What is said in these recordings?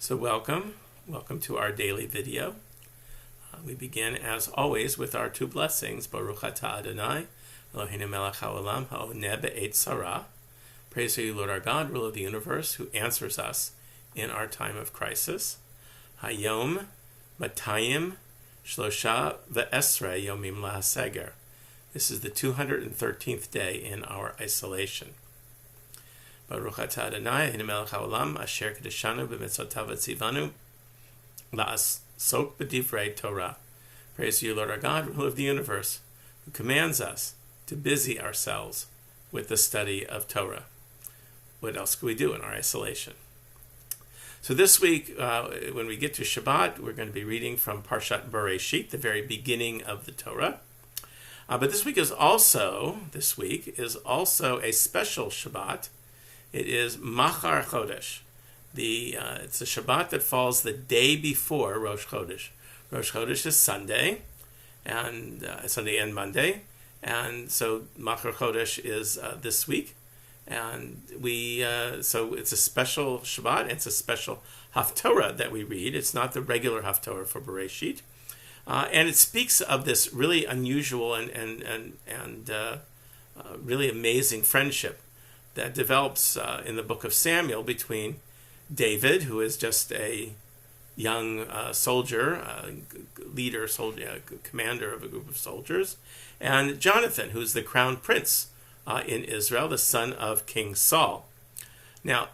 So welcome to our daily video. We begin as always with our two blessings, Baruch atah Adonai, Eloheinu melech haolam ha'oneh be'et sarah. Praise to you, Lord our God, ruler of the universe, who answers us in our time of crisis. Hayom matayim shlosha ve'esrei yomim lahaseger. This is the 213th day in our isolation. Baruch atah Adonai, Eloheinu melech haolam, asher kedeshanu b'mitzvotav v'tzivanu la'asok b'divrei Torah. Praise to you, Lord our God, ruler of the universe, who commands us to busy ourselves with the study of Torah. What else could we do in our isolation? So this week, when we get to Shabbat, we're going to be reading from Parshat Bereshit, the very beginning of the Torah. But this week is also a special Shabbat. It is Machar Chodesh. It's a Shabbat that falls the day before Rosh Chodesh. Rosh Chodesh is Sunday, and Sunday and Monday, and so Machar Chodesh is this week, and so it's a special Shabbat. It's a special Haftorah that we read. It's not the regular Haftorah for Bereshit, and it speaks of this really unusual and really amazing friendship that develops in the book of Samuel between David, who is just a young soldier, commander of a group of soldiers, and Jonathan, who's the crown prince in Israel, the son of King Saul. Now,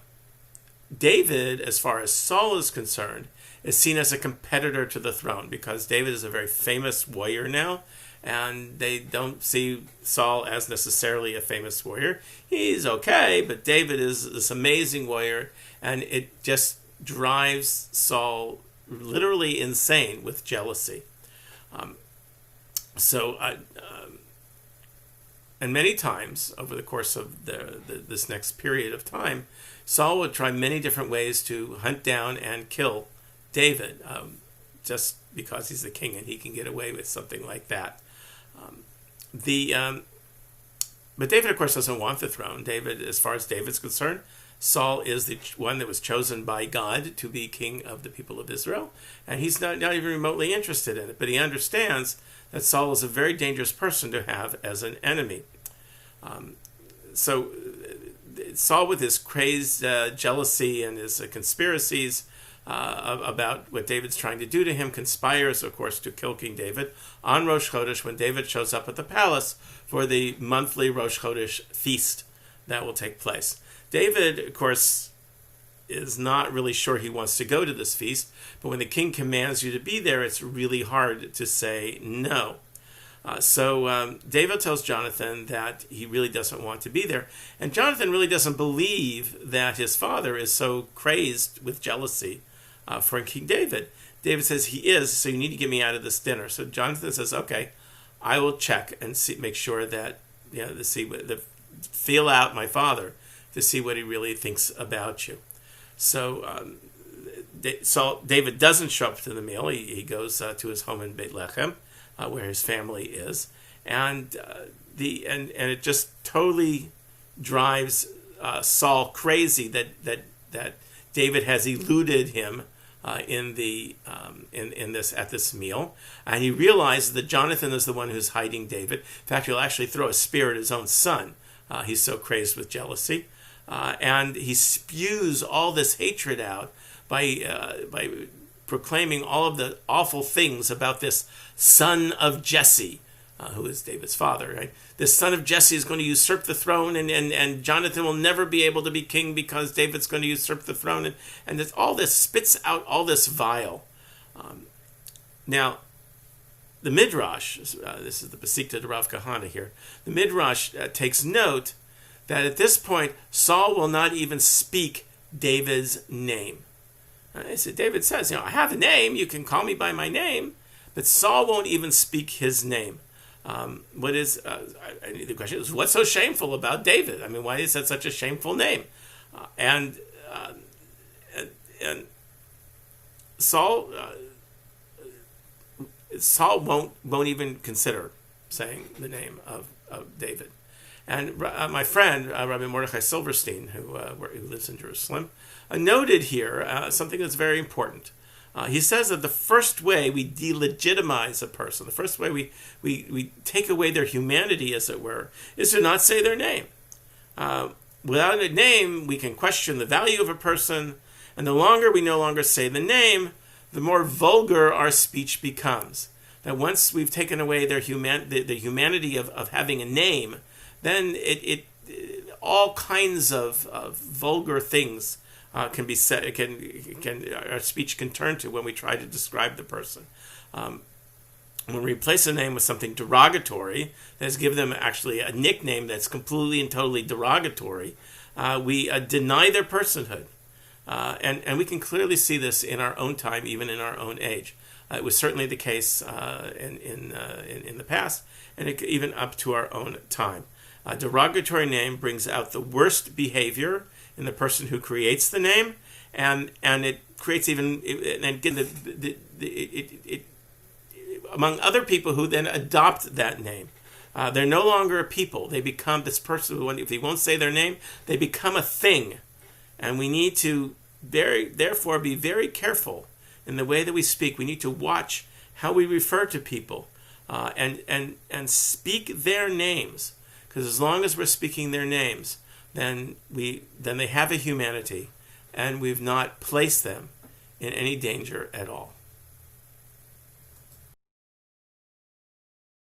David, as far as Saul is concerned, is seen as a competitor to the throne because David is a very famous warrior now, and they don't see Saul as necessarily a famous warrior. He's okay, but David is this amazing warrior, and it just drives Saul literally insane with jealousy. And many times over the course of this next period of time, Saul would try many different ways to hunt down and kill David, just because he's the king and he can get away with something like that. But David, of course, doesn't want the throne. David, as far as David's concerned, Saul is the one that was chosen by God to be king of the people of Israel, and he's not even remotely interested in it. But he understands that Saul is a very dangerous person to have as an enemy. So Saul, with his crazed jealousy and his conspiracies about what David's trying to do to him, conspires, of course, to kill King David on Rosh Chodesh when David shows up at the palace for the monthly Rosh Chodesh feast that will take place. David, of course, is not really sure he wants to go to this feast, but when the king commands you to be there, it's really hard to say no. So David tells Jonathan that he really doesn't want to be there, and Jonathan really doesn't believe that his father is so crazed with jealousy for King David. David says he is, so you need to get me out of this dinner. So Jonathan says, okay, I will check and make sure that, feel out my father to see what he really thinks about you. So David doesn't show up to the meal. He goes to his home in Beit Lechem, where his family is, and it just totally drives Saul crazy that David has eluded him at this meal, and he realizes that Jonathan is the one who's hiding David. In fact, he'll actually throw a spear at his own son. He's so crazed with jealousy, and he spews all this hatred out by proclaiming all of the awful things about this son of Jesse, who is David's father. Right? This son of Jesse is going to usurp the throne, and Jonathan will never be able to be king because David's going to usurp the throne. And all this spits out all this vile. Now, the Midrash, this is the Besikta de Rav Kahana here, the Midrash takes note that at this point, Saul will not even speak David's name. So David says, I have a name, you can call me by my name, but Saul won't even speak his name. The question is, what's so shameful about David? I mean, why is that such a shameful name? And Saul won't even consider saying the name of David. And my friend, Rabbi Mordechai Silverstein, who lives in Jerusalem, noted here something that's very important. He says that the first way we delegitimize a person, the first way we take away their humanity, as it were, is to not say their name. Without a name, we can question the value of a person, and the longer we no longer say the name, the more vulgar our speech becomes. That once we've taken away their the humanity of having a name, then all kinds of vulgar things can be said. Our speech can turn to when we try to describe the person. When we replace a name with something derogatory, that is, give them actually a nickname that's completely and totally derogatory, we deny their personhood. And we can clearly see this in our own time, even in our own age. It was certainly the case in the past, and even up to our own time. A derogatory name brings out the worst behavior in the person who creates the name, and it creates even among other people who then adopt that name. They're no longer a people. They become this person who, if they won't say their name, they become a thing. And we need to therefore be very careful in the way that we speak. We need to watch how we refer to people and speak their names. Because as long as we're speaking their names, then they have a humanity, and we've not placed them in any danger at all.